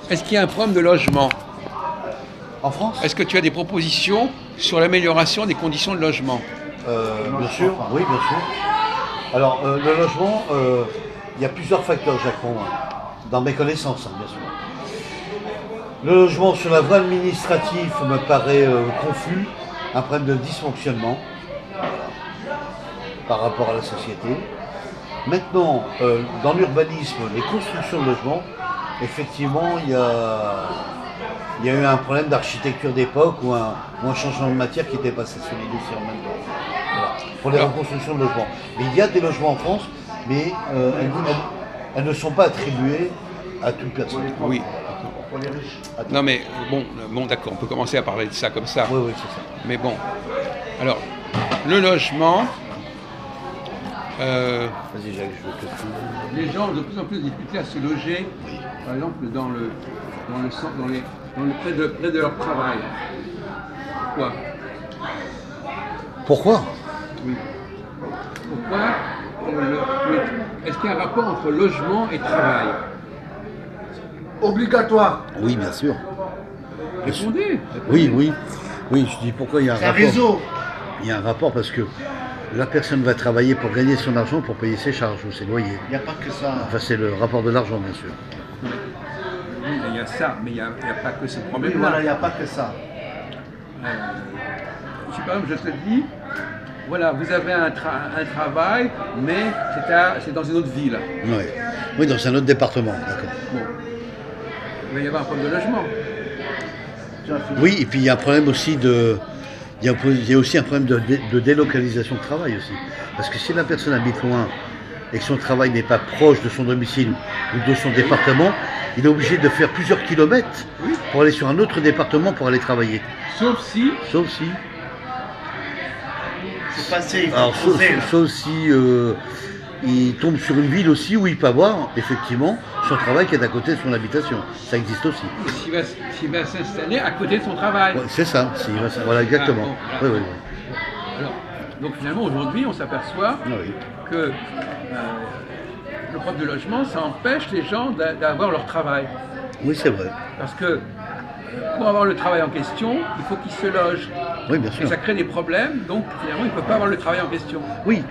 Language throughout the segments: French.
Est-ce qu'il y a un problème de logement? En France? Est-ce que tu as des propositions sur l'amélioration des conditions de logement? Bien sûr, oui, bien sûr. Alors, le logement, il y a plusieurs facteurs, Jacques, pour moi, dans mes connaissances, hein, bien sûr. Le logement sur la voie administrative me paraît confus, un problème de dysfonctionnement par rapport à la société. Maintenant, dans l'urbanisme, les constructions de logements, effectivement, il y a eu un problème d'architecture d'époque ou un changement de matière qui était passé sur les dossiers en même temps. Voilà. Pour les reconstructions de logements. Mais il y a des logements en France, mais elles ne sont pas attribuées à toute personne. Oui. Pour les riches. Non mais bon d'accord, on peut commencer à parler de ça comme ça. Oui, oui, c'est ça. Mais bon, alors, le logement, Vas-y, Jacques, je veux que tu... les gens ont de plus en plus de difficultés à se loger, par exemple près de leur travail. Pourquoi? Pourquoi? Oui. Pourquoi est-ce qu'il y a un rapport entre logement et travail? Obligatoire. Oui, bien sûr. Répondez. Oui, oui. Oui, je dis pourquoi il y a un C'est un rapport. réseau. Il y a un rapport parce que la personne va travailler pour gagner son argent pour payer ses charges ou ses loyers. Il n'y a pas que ça. Enfin, c'est le rapport de l'argent, bien sûr. Oui, il y a ça, mais il n'y a pas que ce Oui, problème-là. voilà, il n'y a pas que ça. Si par exemple je te dis, voilà, vous avez un travail, mais c'est dans une autre ville. Oui. Oui, dans un autre département, d'accord. Bon, il va y avoir un problème de logement. Oui, et puis il y a un problème aussi il y a aussi un problème de délocalisation de travail aussi. Parce que si la personne habite loin et que son travail n'est pas proche de son domicile ou de son département, il est obligé de faire plusieurs kilomètres pour aller sur un autre département pour aller travailler. Sauf si, Sauf si, C'est passé, il faut alors, creuser, là. sauf si il tombe sur une ville aussi où il peut avoir effectivement son travail qui est à côté de son habitation. Ça existe aussi. s'il va s'installer à côté de son travail. Ouais, c'est ça, voilà exactement. Ah, Oui, bon, oui, voilà. oui. Alors, donc finalement aujourd'hui on s'aperçoit Ah oui. que le problème de logement, ça empêche les gens d'avoir leur travail. Oui, c'est vrai. Parce que pour avoir le travail en question, il faut qu'il se loge. Oui, bien Et sûr. ça crée des problèmes, donc finalement il ne peut pas avoir le travail en question. Oui,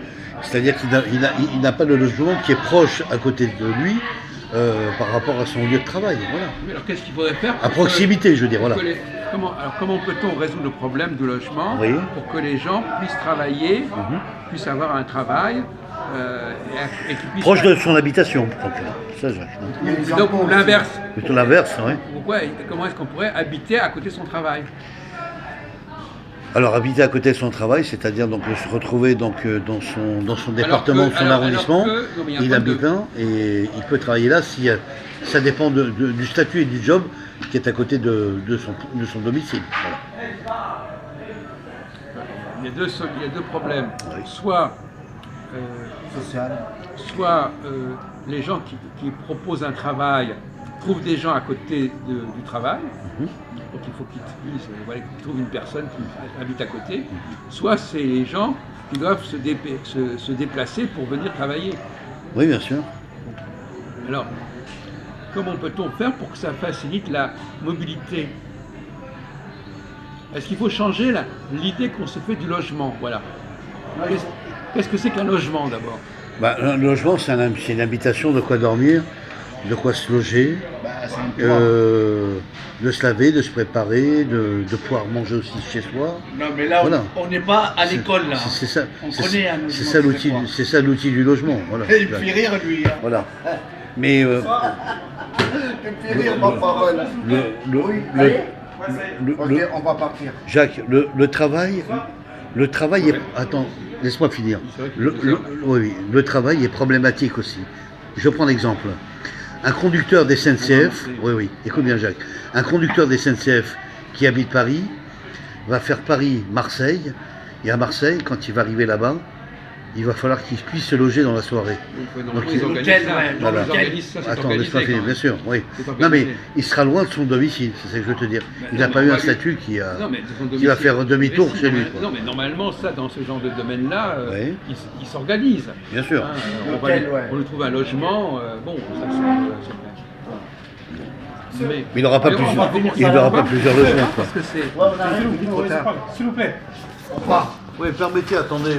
c'est-à-dire qu'il n'a pas de logement qui est proche à côté de lui par rapport à son lieu de travail. Voilà. Mais alors qu'est-ce qu'il faudrait faire À proximité, je veux dire, voilà. Comment peut-on résoudre le problème de logement Oui. pour que les gens puissent travailler, puissent avoir un travail et qu'ils puissent... Proche de son habitation, donc, ça, Jacques. Il y a des Donc impôts l'inverse. Plutôt l'inverse, oui. Comment est-ce qu'on pourrait habiter à côté de son travail? Alors habiter à côté de son travail, c'est-à-dire donc se retrouver donc dans son département, son arrondissement, non, mais il y a un il problème habite là et il peut travailler là si ça dépend du statut et du job qui est à côté de son domicile. Voilà. Il y a deux problèmes. Oui. Soit social. les gens qui proposent un travail trouvent des gens à côté du travail, donc il faut qu'ils trouvent une personne qui habite à côté, soit c'est les gens qui doivent se déplacer pour venir travailler. Oui, bien sûr. Alors, comment peut-on faire pour que ça facilite la mobilité? Est-ce qu'il faut changer l'idée qu'on se fait du logement? Voilà. Qu'est-ce que c'est qu'un logement d'abord? Bah, un logement, c'est une habitation, de quoi dormir, de quoi se loger, Bah, c'est un toit. de se laver, de se préparer, de pouvoir manger aussi chez soi. Non, mais là, Voilà. on n'est pas à l'école, là. C'est ça, On c'est- connaît un logement, c'est ça l'outil, c'est quoi. c'est ça l'outil du logement. Voilà. Il me fait rire, lui. Hein. Voilà. Mais Il me fait rire, ma parole. Oui, allez. Ok, on va partir. Jacques, le travail est... Attends, laisse-moi finir. Oui, le travail est problématique aussi. Je prends l'exemple. Un conducteur d'SNCF, oui, écoute bien Jacques, un conducteur d'SNCF qui habite Paris va faire Paris-Marseille, et à Marseille, quand il va arriver là-bas, il va falloir qu'il puisse se loger dans la soirée. Normalement, Donc, ils organisent l'hôtel, ça. ouais, Voilà. Ils organisent ça, c'est Attends, organisé, laisse-moi finir, quand bien même. sûr, oui. C'est Non organisé. mais il sera loin de son domicile, c'est ce que je veux te dire. Il n'a non, pas mais eu on un va statut Non, mais de son qui va domicile. faire demi-tour Mais chez si, lui. non, quoi. Non, mais normalement, ça, dans ce genre de domaine-là, Oui. ils s'organisent. Bien sûr. Hein, L'hôtel, ouais. on lui trouve un logement, bon, ça c'est... Mais il n'aura pas, plusieurs logements. Quoi. parce que c'est Ouais, on arrive, trop tard. S'il vous plaît. Oui, permettez, attendez.